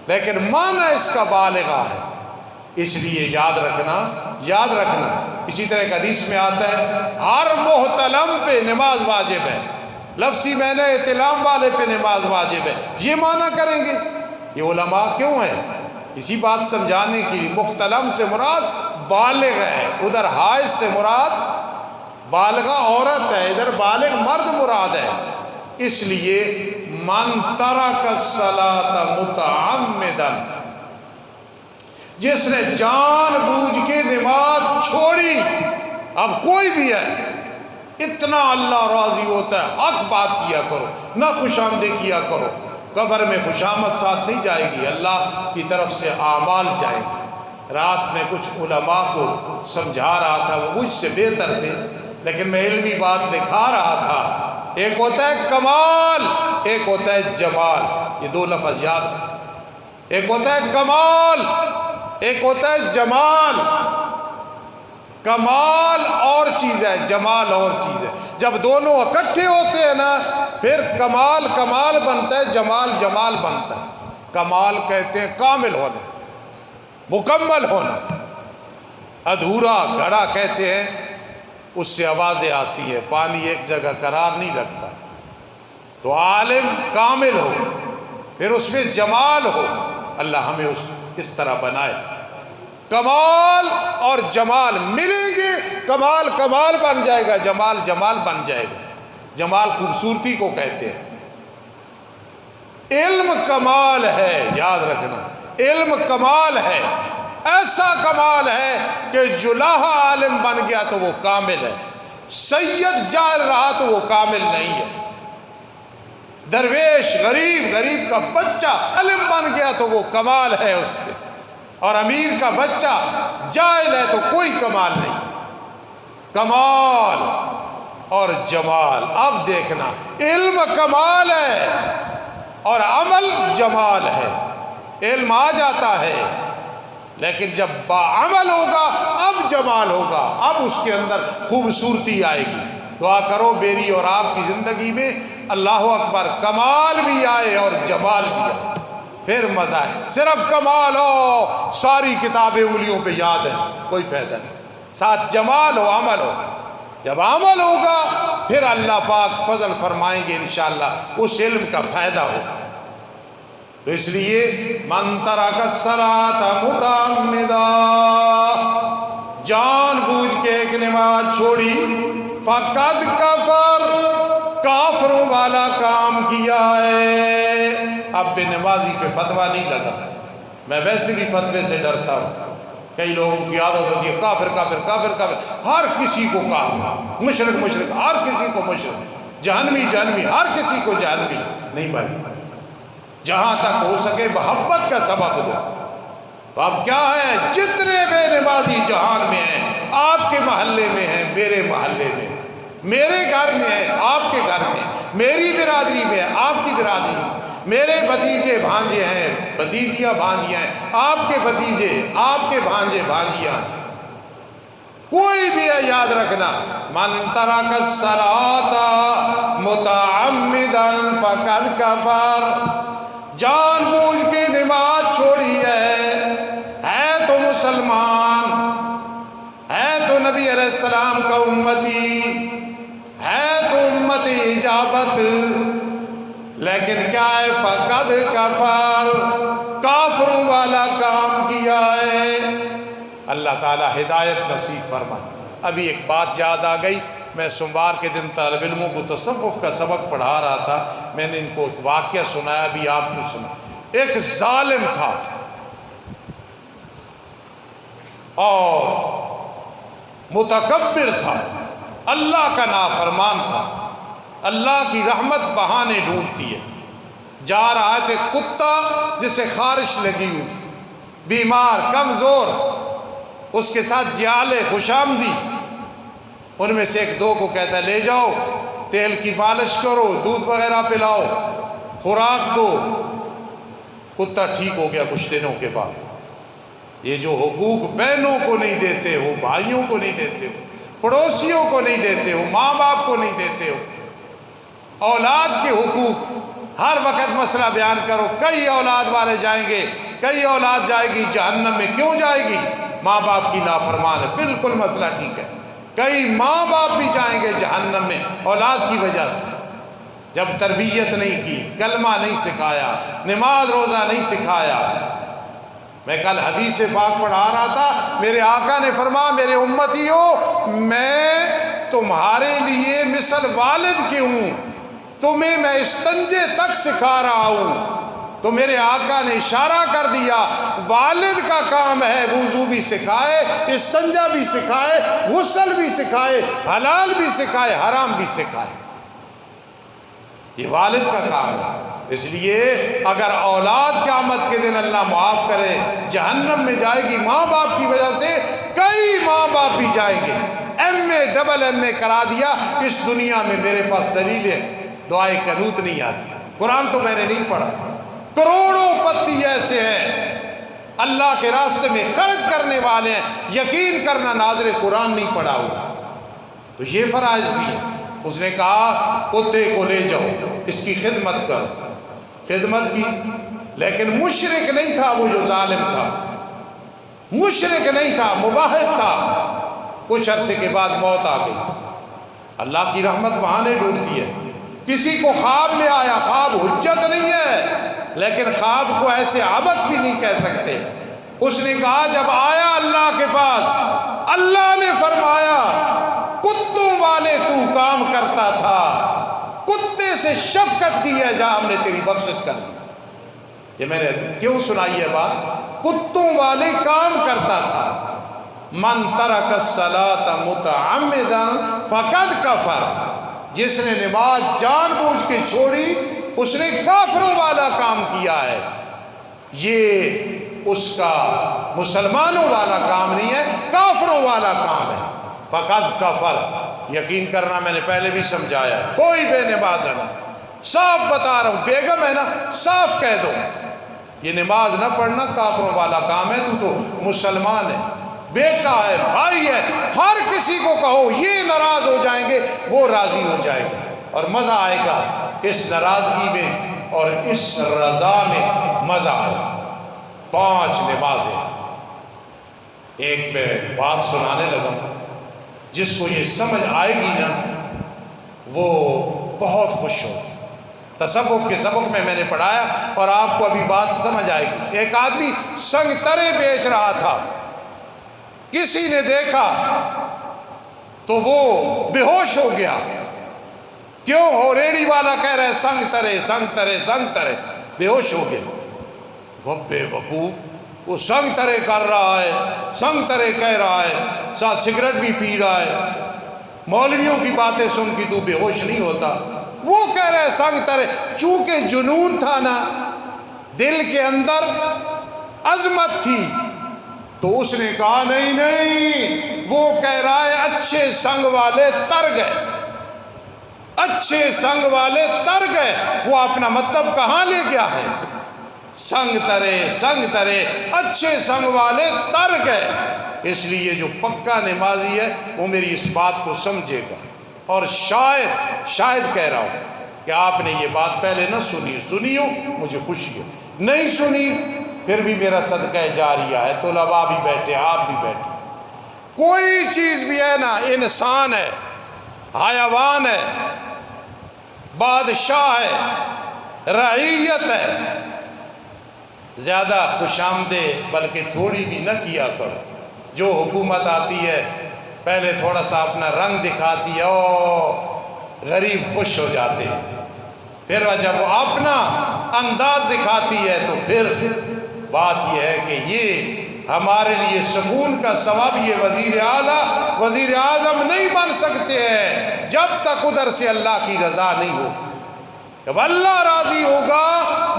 لیکن معنی اس کا بالغہ ہے۔ اس لیے یاد رکھنا اسی طرح ایک حدیث میں آتا ہے ہر محتلم پہ نماز واجب ہے، لفظی معنی احتلام والے پہ نماز واجب ہے، یہ معنی کریں گے؟ یہ علماء کیوں ہیں؟ اسی بات سمجھانے کے لیے محتلم سے مراد بالغ ہے، ادھر حائض سے مراد بالغہ عورت ہے، ادھر بالغ مرد مراد ہے۔ اس لیے من ترک الصلاۃ متعمدا، جس نے جان بوجھ کے نماز چھوڑی، اب کوئی بھی ہے، اتنا اللہ راضی ہوتا ہے، حق بات کیا کرو، نہ خوش آمدی کیا کرو، قبر میں خوشامد ساتھ نہیں جائے گی، اللہ کی طرف سے اعمال جائیں گے۔ رات میں کچھ علماء کو سمجھا رہا تھا، وہ مجھ سے بہتر تھے، لیکن میں علمی بات دکھا رہا تھا۔ ایک ہوتا ہے کمال، ایک ہوتا ہے جمال، یہ دو لفظ یاد رکھیں۔ ایک ہوتا ہے کمال، ایک ہوتا ہے جمال۔ کمال اور چیز ہے، جمال اور چیز ہے۔ جب دونوں اکٹھے ہوتے ہیں نا، پھر کمال کمال بنتا ہے، جمال جمال بنتا ہے۔ کمال کہتے ہیں کامل ہونا، مکمل ہونا۔ ادھورا گھڑا کہتے ہیں، اس سے آوازیں آتی ہیں، پانی ایک جگہ قرار نہیں رکھتا۔ تو عالم کامل ہو، پھر اس میں جمال ہو، اللہ ہمیں اس طرح بنائے۔ کمال اور جمال ملیں گے، کمال کمال بن جائے گا، جمال جمال بن جائے گا۔ جمال خوبصورتی کو کہتے ہیں۔ علم کمال ہے، یاد رکھنا، علم کمال ہے، ایسا کمال ہے کہ جلاہ عالم بن گیا تو وہ کامل ہے، سید جال رہا تو وہ کامل نہیں ہے۔ درویش غریب کا بچہ عالم بن گیا تو وہ کمال ہے اس پہ، اور امیر کا بچہ جاہل ہے تو کوئی کمال نہیں۔ کمال اور جمال، اب دیکھنا، علم کمال ہے اور عمل جمال ہے۔ علم آ جاتا ہے، لیکن جب بعمل ہوگا اب جمال ہوگا، اب اس کے اندر خوبصورتی آئے گی۔ دعا کرو میری اور آپ کی زندگی میں اللہ اکبر کمال بھی آئے اور جمال بھی آئے، پھر مزہ ہے۔ صرف کمال ہو، ساری کتابیں انگلیوں پہ یاد ہیں، کوئی فائدہ نہیں۔ ساتھ جمال ہو، عمل ہو۔ جب عمل ہوگا پھر اللہ پاک فضل فرمائیں گے انشاءاللہ، اس علم کا فائدہ ہو۔ تو اس لیے من ترک الصلاۃ متعمدا، جان بوجھ کے ایک نماز چھوڑی، فقد کفر، کافروں والا کام کیا ہے۔ اب بے نمازی پہ فتویٰ نہیں لگا، میں ویسے بھی فتوے سے ڈرتا ہوں۔ کئی لوگوں کی عادت ہوتی ہے کافر کافر کافر کافر، ہر کسی کو کافر، مشرک مشرک، ہر کسی کو مشرک، جہنمی جہنمی، ہر کسی کو جہنمی۔ نہیں بھائی، جہاں تک ہو سکے محبت کا سبب دو۔ تو اب کیا ہے، جتنے بے نمازی جہان میں ہیں، آپ کے محلے میں ہیں، میرے محلے میں، میرے گھر میں ہے، آپ کے گھر میں، میری برادری میں ہے، آپ کی برادری میں، میرے بھتیجے بھانجے ہیں، بھتیجیاں بھانجیاں ہیں، آپ کے بھتیجے، آپ کے بھانجے بھانجیاں ہیں، کوئی بھی ہے، یاد رکھنا، من ترک الصلاۃ متعمدا فقد کفر، جان بوجھ کے نماز چھوڑی ہے تو مسلمان، ہے تو نبی علیہ السلام کا امتی، ہے تو امت اجابت، لیکن کیا ہے، فقد کفر، کافروں والا کام کیا ہے۔ اللہ تعالی ہدایت نصیب فرمائے۔ ابھی ایک بات یاد آ گئی، میں سوموار کے دن طالب علموں کو تصوف کا سبق پڑھا رہا تھا، میں نے ان کو ایک واقعہ سنایا، بھی آپ کو سنا۔ ایک ظالم تھا اور متکبر تھا، اللہ کا نافرمان تھا، اللہ کی رحمت بہانے ڈھونڈتی ہے۔ جا رہا تھا کتا جسے خارش لگی ہوئی، بیمار کمزور، اس کے ساتھ جیالے خوش آمدی، ان میں سے ایک دو کو کہتا ہے لے جاؤ، تیل کی مالش کرو، دودھ وغیرہ پلاؤ، خوراک دو۔ کتا ٹھیک ہو گیا کچھ دنوں کے بعد۔ یہ جو حقوق بہنوں کو نہیں دیتے ہو، بھائیوں کو نہیں دیتے ہو، پڑوسیوں کو نہیں دیتے ہو، ماں باپ کو نہیں دیتے ہو، اولاد کے حقوق، ہر وقت مسئلہ بیان کرو، کئی اولاد والے جائیں گے، کئی اولاد جائے گی جہنم میں، کیوں جائے گی؟ ماں باپ کی نافرمان ہے، بالکل مسئلہ ٹھیک ہے۔ کئی ماں باپ بھی جائیں گے جہنم میں اولاد کی وجہ سے، جب تربیت نہیں کی، کلمہ نہیں سکھایا، نماز روزہ نہیں سکھایا۔ میں کل حدیث پاک پڑھا رہا تھا، میرے آقا نے فرمایا میرے امتیو، میں تمہارے لیے مثل والد کی ہوں، تمہیں میں استنجے تک سکھا رہا ہوں۔ تو میرے آقا نے اشارہ کر دیا، والد کا کام ہے وضو بھی سکھائے، استنجا بھی سکھائے، غسل بھی سکھائے، حلال بھی سکھائے، حرام بھی سکھائے۔ یہ والد کا کام ہے۔ اس لیے اگر اولاد قیامت کے دن اللہ معاف کرے جہنم میں جائے گی ماں باپ کی وجہ سے، کئی ماں باپ بھی جائیں گے۔ MA کرا دیا، اس دنیا میں میرے پاس دلیلیں، دعائے قنوت نہیں آتی، قرآن تو میں نے نہیں پڑھا، کروڑوں پتی ایسے ہیں اللہ کے راستے میں خرچ کرنے والے ہیں، یقین کرنا ناظر قرآن نہیں پڑھا ہوا۔ تو یہ فرائض بھی ہے۔ اس نے کہا کتے کو لے جاؤ، اس کی خدمت کرو، خدمت کی، لیکن مشرک نہیں تھا وہ جو ظالم تھا، مشرک نہیں تھا، مباحث تھا۔ کچھ عرصے کے بعد موت آ گئی۔ اللہ کی رحمت بہانے ڈھونڈتی ہے۔ کسی کو خواب میں آیا، خواب حجت نہیں ہے، لیکن خواب کو ایسے عبث بھی نہیں کہہ سکتے۔ اس نے کہا جب آیا اللہ کے پاس، اللہ نے فرمایا کتوں والے تو کام کرتا تھا، کتے سے شفقت کی ہے، جا ہم نے تیری بخشش کر دی۔ یہ میں نے کیوں سنائی ہے بات؟ کتوں والے کام کرتا تھا۔ من ترک الصلاۃ متعمدا فقد کفر، جس نے نماز جان بوجھ کے چھوڑی اس نے کافروں والا کام کیا ہے۔ یہ اس کا مسلمانوں والا کام نہیں ہے، کافروں والا کام ہے۔ فقد کفر، یقین کرنا میں نے پہلے بھی سمجھایا، کوئی بے نماز نہیں، صاف بتا رہا ہوں، بیگم ہے نا صاف کہہ دو یہ نماز نہ پڑھنا کافروں والا کام ہے، تو مسلمان ہے، بیٹا ہے، بھائی ہے، ہر کسی کو کہو یہ ناراض ہو جائیں گے وہ راضی ہو جائے گا، اور مزہ آئے گا اس ناراضگی میں اور اس رضا میں مزہ آئے گا۔ 5 نمازیں، ایک میں بات سنانے لگا، جس کو یہ سمجھ آئے گی نا وہ بہت خوش ہو۔ تصوف کے سبق میں نے پڑھایا اور آپ کو ابھی بات سمجھ آئے گی۔ ایک آدمی سنگ ترے بیچ رہا تھا، کسی نے دیکھا تو وہ بے ہوش ہو گیا۔ کیوں ہو؟ ریڑی والا کہہ رہا ہے سنگ ترے سنگ ترے سنگ ترے، بے ہوش ہو گیا۔ بے وقوف، وہ سنگ ترے کر رہا ہے، سنگ ترے کہہ رہا ہے، ساتھ سگریٹ بھی پی رہا ہے، مولویوں کی باتیں سن کے تو بے ہوش نہیں ہوتا۔ وہ کہہ رہا ہے سنگ ترے، چونکہ جنون تھا نا، دل کے اندر عظمت تھی، تو اس نے کہا نہیں نہیں، وہ کہہ رہا ہے اچھے سنگ والے تر گئے، اچھے سنگ والے تر گئے۔ وہ اپنا مطلب کہاں لے گیا ہے؟ سنگ ترے اچھے سنگ والے تر گئے۔ اس لیے جو پکا نمازی ہے وہ میری اس بات کو سمجھے گا، اور شاید کہہ رہا ہوں کہ آپ نے یہ بات پہلے نہ سنی ہو، مجھے خوشی ہے، نہیں سنی پھر بھی میرا صدقہ جاریہ ہے، طلباء بھی بیٹھے، آپ بھی بیٹھے۔ کوئی چیز بھی ہے نا، انسان ہے، حیوان ہے، بادشاہ ہے، رعیت ہے، زیادہ خوش آمدید بلکہ تھوڑی بھی نہ کیا کرو۔ جو حکومت آتی ہے پہلے تھوڑا سا اپنا رنگ دکھاتی ہے، او غریب خوش ہو جاتے ہیں، پھر جب وہ اپنا انداز دکھاتی ہے تو پھر بات یہ ہے کہ یہ ہمارے لیے سکون کا سبب، یہ وزیر اعلیٰ وزیر اعظم نہیں بن سکتے ہیں جب تک ادھر سے اللہ کی رضا نہیں ہوگی۔ جب اللہ راضی ہوگا،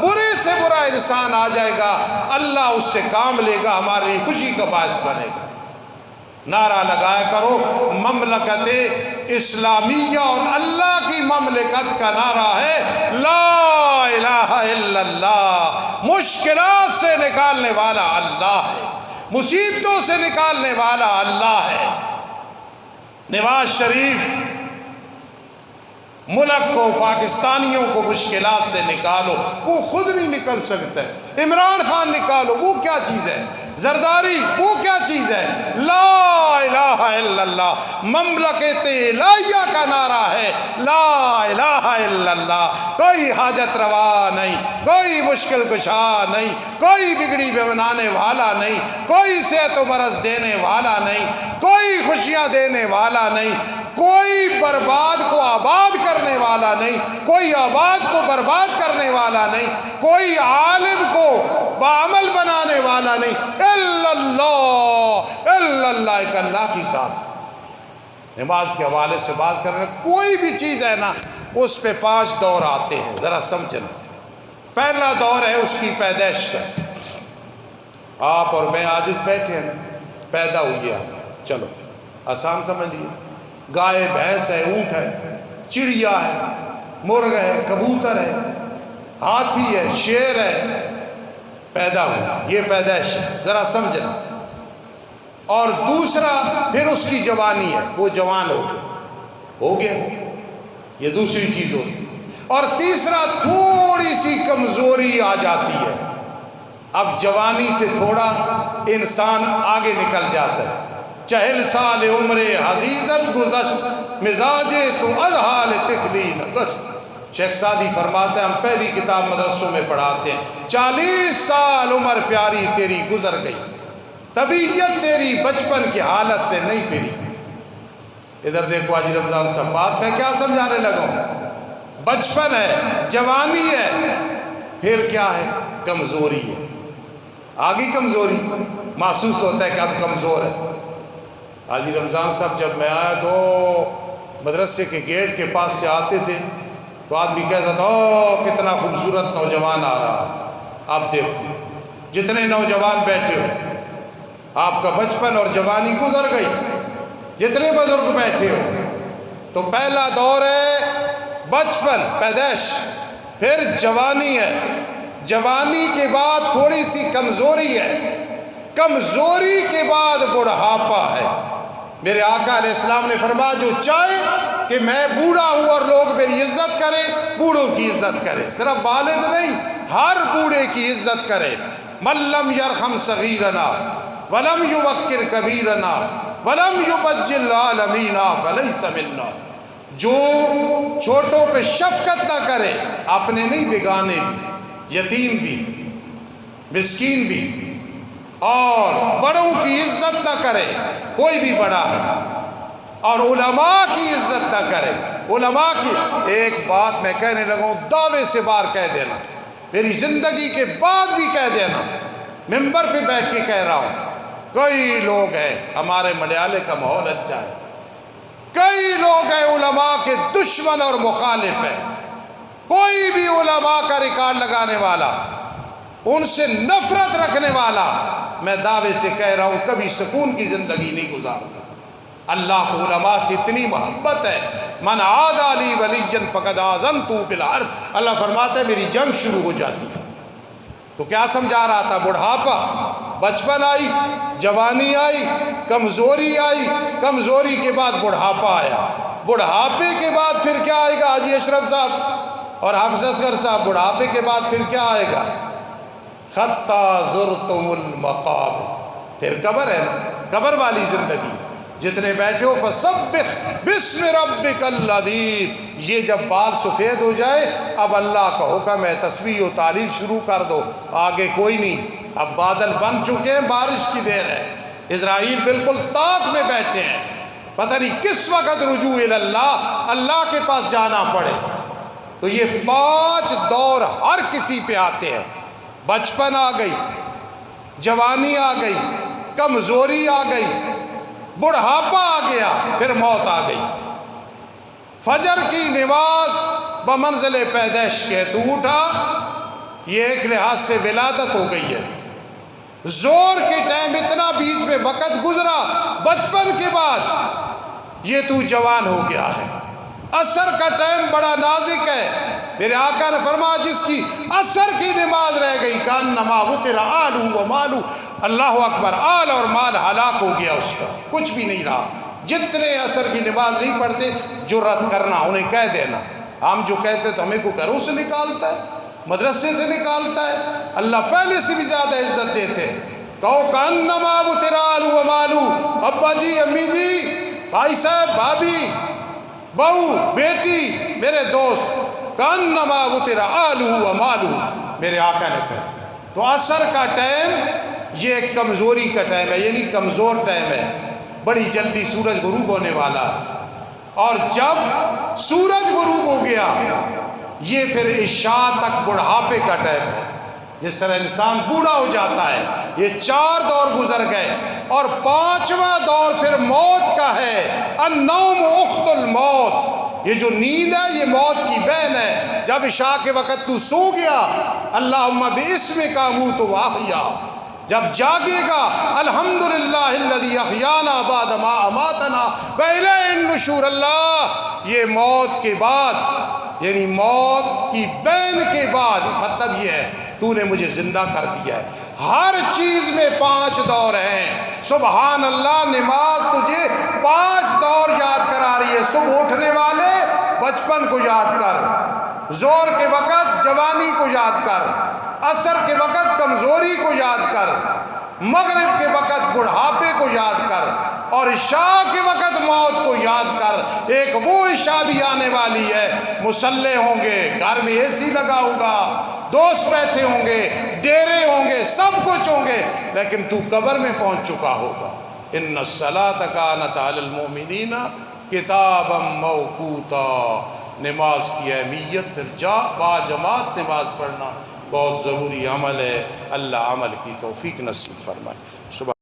برے سے برا انسان آ جائے گا، اللہ اس سے کام لے گا، ہمارے لیے خوشی کا باعث بنے گا۔ نعرہ لگایا کرو مملکت اسلامیہ اور اللہ کی مملکت کا نعرہ ہے لا الہ الا اللہ۔ مشکلات سے نکالنے والا اللہ ہے، مصیبتوں سے نکالنے والا اللہ ہے۔ نواز شریف ملک کو، پاکستانیوں کو مشکلات سے نکالو، وہ خود نہیں نکل سکتا ہے۔ عمران خان نکالو، وہ کیا چیز ہے؟ زرداری وہ کیا چیز ہے؟ لا الہ الا اللہ، مملکت الہیہ کا نعرہ ہے، لا الہ الا اللہ۔ کوئی حاجت روا نہیں، کوئی مشکل کشا نہیں، کوئی بگڑی بنانے والا نہیں، کوئی صحت و مرض دینے والا نہیں، کوئی خوشیاں دینے والا نہیں، کوئی برباد کو آباد کرنے والا نہیں، کوئی آباد کو برباد کرنے والا نہیں، کوئی عالم کو بعمل بنانے والا نہیں، الا اللہ، الا اللہ، ایک اللہ کی ذات۔ نماز کے حوالے سے بات کر رہے ہیں، کوئی بھی چیز ہے نا اس پہ 5 دور آتے ہیں، ذرا سمجھنا۔ پہلا دور ہے اس کی پیدائش کا۔ آپ اور میں عاجز بیٹھے ہیں، پیدا ہوئی ہے، چلو آسان سمجھ لیے، گائے بھینس ہے، اونٹ ہے، چڑیا ہے، مرغ ہے، کبوتر ہے، ہاتھی ہے، شیر ہے، پیدا ہوا، یہ پیدائش ہے، ذرا سمجھنا۔ اور دوسرا پھر اس کی جوانی ہے، وہ جوان ہو گیا، یہ دوسری چیز ہوتی ہے۔ اور تیسرا تھوڑی سی کمزوری آ جاتی ہے، اب جوانی سے تھوڑا انسان آگے نکل جاتا ہے، 40 سال عمر عزیزت گزشت، مزاجے تو از حال طفلی نہ گشت۔ شیخ سعدی فرماتے ہیں، ہم پہلی کتاب مدرسوں میں پڑھاتے ہیں، 40 سال عمر پیاری تیری گزر گئی، طبیعت تیری بچپن کی حالت سے نہیں پھری۔ ادھر دیکھو حاجی رمضان صاحب، بات میں کیا سمجھانے لگا ہوں؟ بچپن ہے، جوانی ہے، پھر کیا ہے؟ کمزوری ہے، آگی کمزوری محسوس ہوتا ہے کہ اب کمزور ہے۔ حاجی رمضان صاحب جب میں آیا تو مدرسے کے گیٹ کے پاس سے آتے تھے تو آدمی کہتا تھا، اوہ کتنا خوبصورت نوجوان آ رہا ہے۔ اب دیکھو جتنے نوجوان بیٹھے ہو، آپ کا بچپن اور جوانی گزر گئی، جتنے بزرگ بیٹھے ہو۔ تو پہلا دور ہے بچپن، پیدائش، پھر جوانی ہے، جوانی کے بعد تھوڑی سی کمزوری ہے، کمزوری کے بعد بڑھاپا ہے۔ میرے آقا علیہ السلام نے فرمایا، جو چاہے کہ میں بوڑھا ہوں اور لوگ میری عزت کریں، بوڑھوں کی عزت کرے، صرف والد نہیں، ہر بوڑھے کی عزت کرے۔ من لم یرحم صغیرنا ولم یوقر کبیرنا ولم یبجل العالمین فلیس منا۔ جو چھوٹوں پہ شفقت نہ کرے، اپنے نہیں بیگانے بھی، یتیم بھی، مسکین بھی، اور بڑوں کی عزت نہ کرے، کوئی بھی بڑا ہے، اور علماء کی عزت نہ کرے، علماء کی۔ ایک بات میں کہنے لگا ہوں، دعوے سے باہر کہہ دینا، میری زندگی کے بعد بھی کہہ دینا، ممبر پہ بیٹھ کے کہہ رہا ہوں، کئی لوگ ہیں، ہمارے ملیالے کا ماحول اچھا ہے، کئی لوگ ہیں علماء کے دشمن اور مخالف ہیں، کوئی بھی علماء کا ریکارڈ لگانے والا، ان سے نفرت رکھنے والا، میں دعوے سے کہہ رہا ہوں کبھی سکون کی زندگی نہیں گزارتا۔ اللہ کو علماء سے اتنی محبت ہے، من عادی لی ولیًا فقد آذنتہ بالحرب، اللہ فرماتا ہے میری جنگ شروع ہو جاتی ہے۔ تو کیا سمجھا رہا تھا؟ بڑھاپا، بچپن آئی، جوانی آئی، کمزوری آئی، کمزوری کے بعد بڑھاپا آیا، بڑھاپے کے بعد پھر کیا آئے گا؟ حاجی اشرف صاحب اور حافظ اصغر صاحب، بڑھاپے کے بعد پھر کیا آئے گا؟ حتی زرتم المقابر، پھر قبر ہے نا، قبر والی زندگی۔ جتنے بیٹھے ہو فسبح بسم ربک الذی، یہ جب بال سفید ہو جائے، اب اللہ کا حکم ہے تسبیح و تعلیل شروع کر دو، آگے کوئی نہیں۔ اب بادل بن چکے ہیں، بارش کی دیر ہے، اسرائیل بالکل طاق میں بیٹھے ہیں، پتہ نہیں کس وقت رجوع اللہ، اللہ کے پاس جانا پڑے۔ تو یہ 5 دور ہر کسی پہ آتے ہیں، بچپن آ گئی، جوانی آ گئی، کمزوری آ گئی، بڑھاپا آ گیا، پھر موت آ گئی۔ فجر کی نماز بمنزل پیدائش کے، تو اٹھا، یہ ایک لحاظ سے ولادت ہو گئی ہے۔ زور کے ٹائم اتنا بیچ میں وقت گزرا، بچپن کے بعد یہ تو جوان ہو گیا ہے۔ عصر کا ٹائم بڑا نازک ہے، میرے آقا نے فرمایا جس کی عصر کی نماز رہ گئی، کانما وطر آلہ و مالہ، اللہ اکبر، آل اور مال ہلاک ہو گیا، اس کا کچھ بھی نہیں رہا۔ جتنے عصر کی نماز نہیں پڑھتے، جرات کرنا، انہیں کہہ دینا، ہم جو کہتے تو ہمیں کو گھروں سے نکالتا ہے، مدرسے سے نکالتا ہے، اللہ پہلے سے بھی زیادہ عزت دیتے ہیں، کہو کانما وطر آلو و مالو، ابا جی، امی جی، بھائی صاحب، بھابھی، بہو، بیٹی، میرے دوست، کانما وطر آلو و مالو، میرے آقا نے فرمایا۔ تو عصر کا ٹائم یہ ایک کمزوری کا ٹائم ہے، یعنی کمزور ٹائم ہے، بڑی جلدی سورج غروب ہونے والا ہے، اور جب سورج غروب ہو گیا یہ پھر عشاء تک بڑھاپے کا ٹائم ہے۔ جس طرح انسان بوڑھا ہو جاتا ہے، یہ 4 دور گزر گئے، اور 5واں دور پھر موت کا ہے۔ النوم اخت الموت، یہ جو نیند ہے یہ موت کی بہن ہے۔ جب عشاء کے وقت تو سو گیا، اللہم باسمک اموت واحیا، جب جاگے گا الحمدللہ الذی احیانا بعد ما اماتنا والیہ النشور، اللہ یہ موت کے بعد، یعنی موت کی بین کے بعد، مطلب یہ ہے تو نے مجھے زندہ کر دیا ہے۔ ہر چیز میں 5 دور ہیں۔ سبحان اللہ، نماز تجھے 5 دور یاد کرا رہی ہے۔ صبح اٹھنے والے بچپن کو یاد کر، زور کے وقت جوانی کو یاد کر، عصر کے وقت کمزوری کو یاد کر، مغرب کے وقت بڑھاپے کو یاد کر، اور عشاء کے وقت موت کو یاد کر۔ ایک وہ عشاء بھی آنے والی ہے، مصلے ہوں گے، گھر میں اے سی لگا ہوگا، دوست بیٹھے ہوں گے، ڈیرے ہوں گے، سب کچھ ہوں گے، لیکن تو قبر میں پہنچ چکا ہوگا۔ ان الصلاۃ کانت علی المؤمنین کتابا موقوتا، نماز کی اہمیت، پھر با جماعت نماز پڑھنا بہت ضروری عمل ہے۔ اللہ عمل کی توفیق نصیب فرمائے۔